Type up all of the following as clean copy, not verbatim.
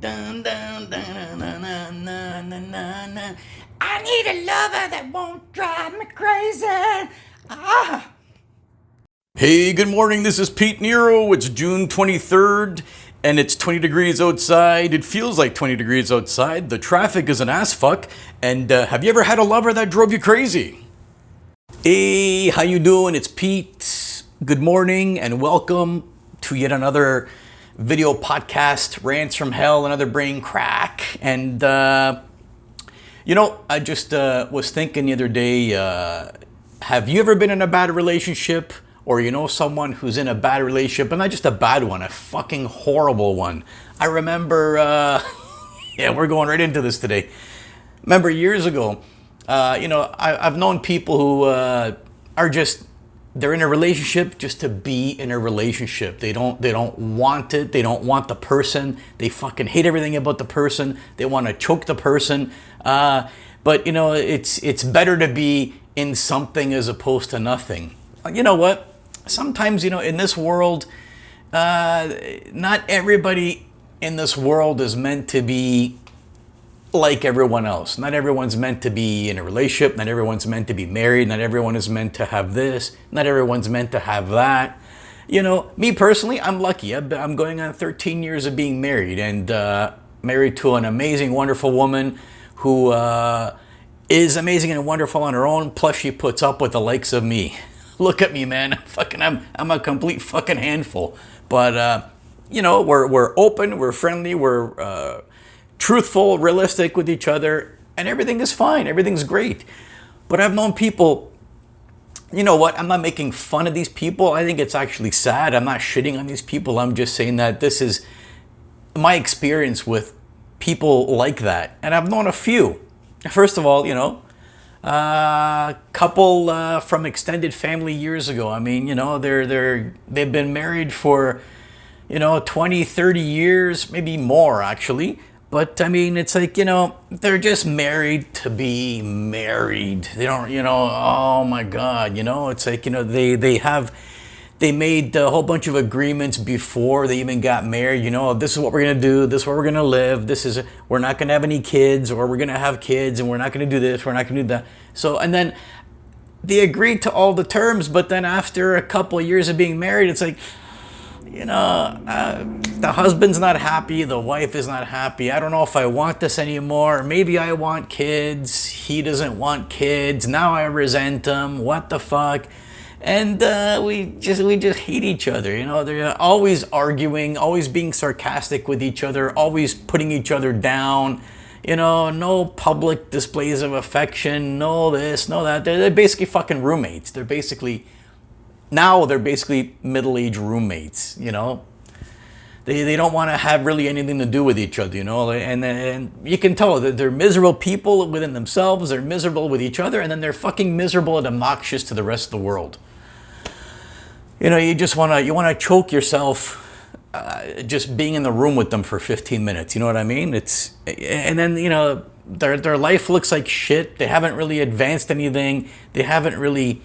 Dun, dun, dun, dun, dun, dun, dun, dun, dun. I need a lover that won't drive me crazy. Ah. Hey, good morning. This is Pete Nero. It's June 23rd and it's 20 degrees outside. It feels like 20 degrees outside. The traffic is an ass fuck. And have you ever had a lover that drove you crazy? Hey, how you doing? It's Pete. Good morning and welcome to yet another video podcast, Rants from Hell, another brain crack. And I just was thinking the other day, have you ever been in a bad relationship, or you know someone who's in a bad relationship, and not just a bad one, a fucking horrible one? I remember, yeah, we're going right into this today. Remember years ago, I've known people who are just, they're in a relationship just to be in a relationship. They don't want it. They don't want the person. They fucking hate everything about the person. They want to choke the person. But you know, it's better to be in something as opposed to nothing. You know what? Sometimes, in this world, not everybody in this world is meant to be like everyone else. Not everyone's meant to be in a relationship. Not everyone's meant to be married. Not everyone is meant to have this. Not everyone's meant to have that. Me personally, I'm lucky. I'm going on 13 years of being married, and married to an amazing, wonderful woman who is amazing and wonderful on her own. Plus, she puts up with the likes of me. Look at me, man. I'm a complete fucking handful. But we're open, we're friendly, we're truthful, realistic with each other, and everything is fine. Everything's great. But I've known people, you know what? I'm not making fun of these people. I think it's actually sad. I'm not shitting on these people. I'm just saying that this is my experience with people like that. And I've known a few. First of all, a couple from extended family years ago. I mean, they've been married for 20, 30 years, maybe more actually. But I mean, it's like, they're just married to be married. They don't, oh my God, it's like, they made a whole bunch of agreements before they even got married. This is what we're going to do. This is where we're going to live. We're not going to have any kids, or we're going to have kids, and we're not going to do this. We're not going to do that. So, and then they agreed to all the terms, but then after a couple of years of being married, it's like, the husband's not happy, the wife is not happy. I don't know if I want this anymore. Maybe I want kids. He doesn't want kids. Now I resent him. What the fuck? And we just hate each other. They're always arguing, always being sarcastic with each other, always putting each other down. No public displays of affection, no this, no that. They're basically fucking roommates. They're basically middle-aged roommates. They don't want to have really anything to do with each other, and you can tell that they're miserable people within themselves. They're miserable with each other, and then they're fucking miserable and obnoxious to the rest of the world. You just want to choke yourself just being in the room with them for 15 minutes. You know what I mean? And then their life looks like shit. They haven't really advanced anything. They haven't really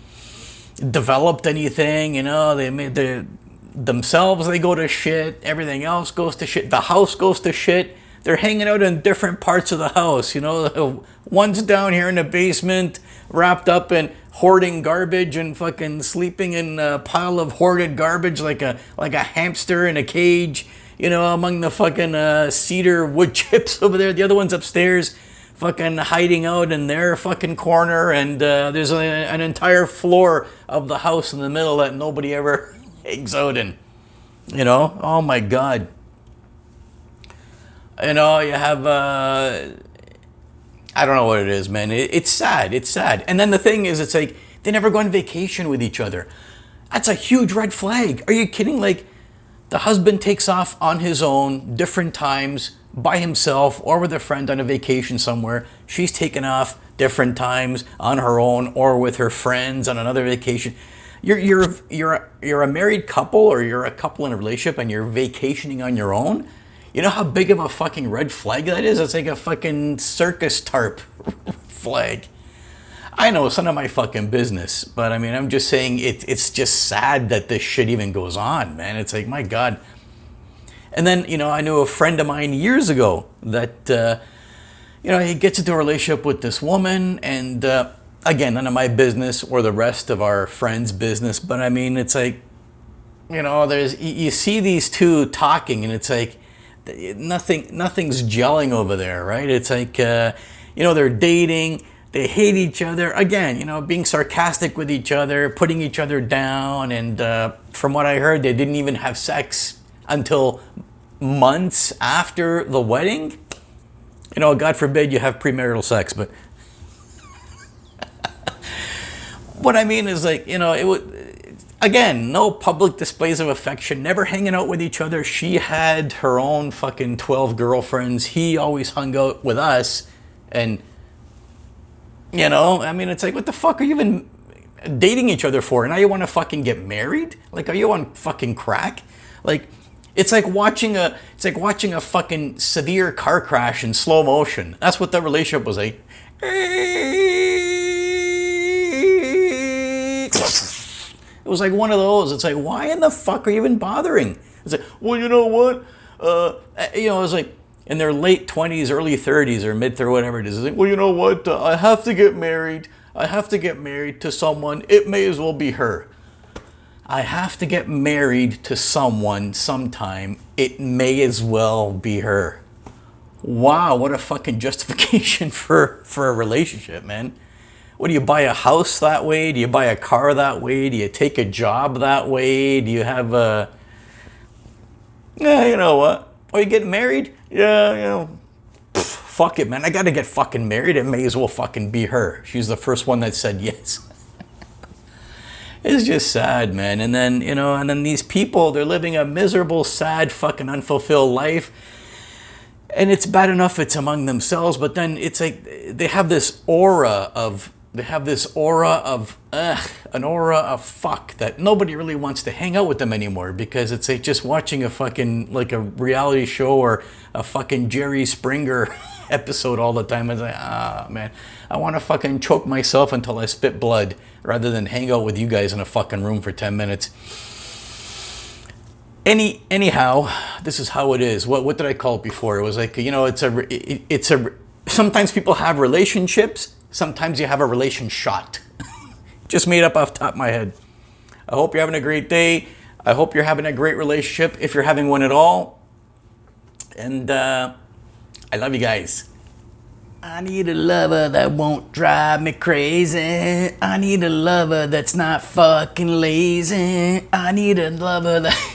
developed anything. They made themselves, they go to shit. Everything else goes to shit. The house goes to shit. They're hanging out in different parts of the house. One's down here in the basement, wrapped up in hoarding garbage and fucking sleeping in a pile of hoarded garbage like a hamster in a cage, among the fucking cedar wood chips over there. The other one's upstairs, fucking hiding out in their fucking corner, and there's an entire floor of the house in the middle that nobody ever hangs out in. Oh my God. You have I don't know what it is, man. It's sad. It's sad. And then the thing is, it's like they never go on vacation with each other. That's a huge red flag. Are you kidding? Like, the husband takes off on his own, different times, by himself or with a friend on a vacation somewhere. She's taken off different times on her own or with her friends on another vacation. You're a married couple, or you're a couple in a relationship, and you're vacationing on your own. You know how big of a fucking red flag that is? It's like a fucking circus tarp flag. I know it's none of my fucking business, but I mean, I'm just saying it's just sad that this shit even goes on, man. It's like, my God. And then, I knew a friend of mine years ago that, he gets into a relationship with this woman, and again, none of my business or the rest of our friends' business, but I mean, it's like, you see these two talking, and it's like nothing's gelling over there, right? It's like, they're dating, they hate each other, again, being sarcastic with each other, putting each other down, and from what I heard, they didn't even have sex until months after the wedding. God forbid you have premarital sex, but what I mean is, like, it would, again, no public displays of affection, never hanging out with each other. She had her own fucking 12 girlfriends. He always hung out with us, and, it's like, what the fuck are you even dating each other for? Now you want to fucking get married? Like, are you on fucking crack? Like, it's like watching a fucking severe car crash in slow motion. That's what that relationship was like. It was like one of those. It's like, why in the fuck are you even bothering? It's like, well, you know what? It was like in their late 20s, early 30s, or mid 30s, whatever it is. It's like, well, you know what? I have to get married. I have to get married to someone. It may as well be her. I have to get married to someone sometime. It may as well be her. Wow, what a fucking justification for a relationship, man. What, do you buy a house that way? Do you buy a car that way? Do you take a job that way? Do you have a... Yeah, you know what? Are you getting married? Yeah, fuck it, man. I gotta get fucking married. It may as well fucking be her. She's the first one that said yes. It's just sad, man. And then, and then these people, they're living a miserable, sad, fucking unfulfilled life. And it's bad enough it's among themselves, but then it's like they have this aura of fuck that nobody really wants to hang out with them anymore, because it's like just watching a fucking, like, a reality show or a fucking Jerry Springer episode all the time. It's like, man, I want to fucking choke myself until I spit blood rather than hang out with you guys in a fucking room for 10 minutes. Anyhow, this is how it is. What did I call it before? It was like, sometimes people have relationships, sometimes you have a relation shot. Just made up off the top of my head. I hope you're having a great day. I hope you're having a great relationship, if you're having one at all. And I love you guys. I need a lover that won't drive me crazy. I need a lover that's not fucking lazy. I need a lover that...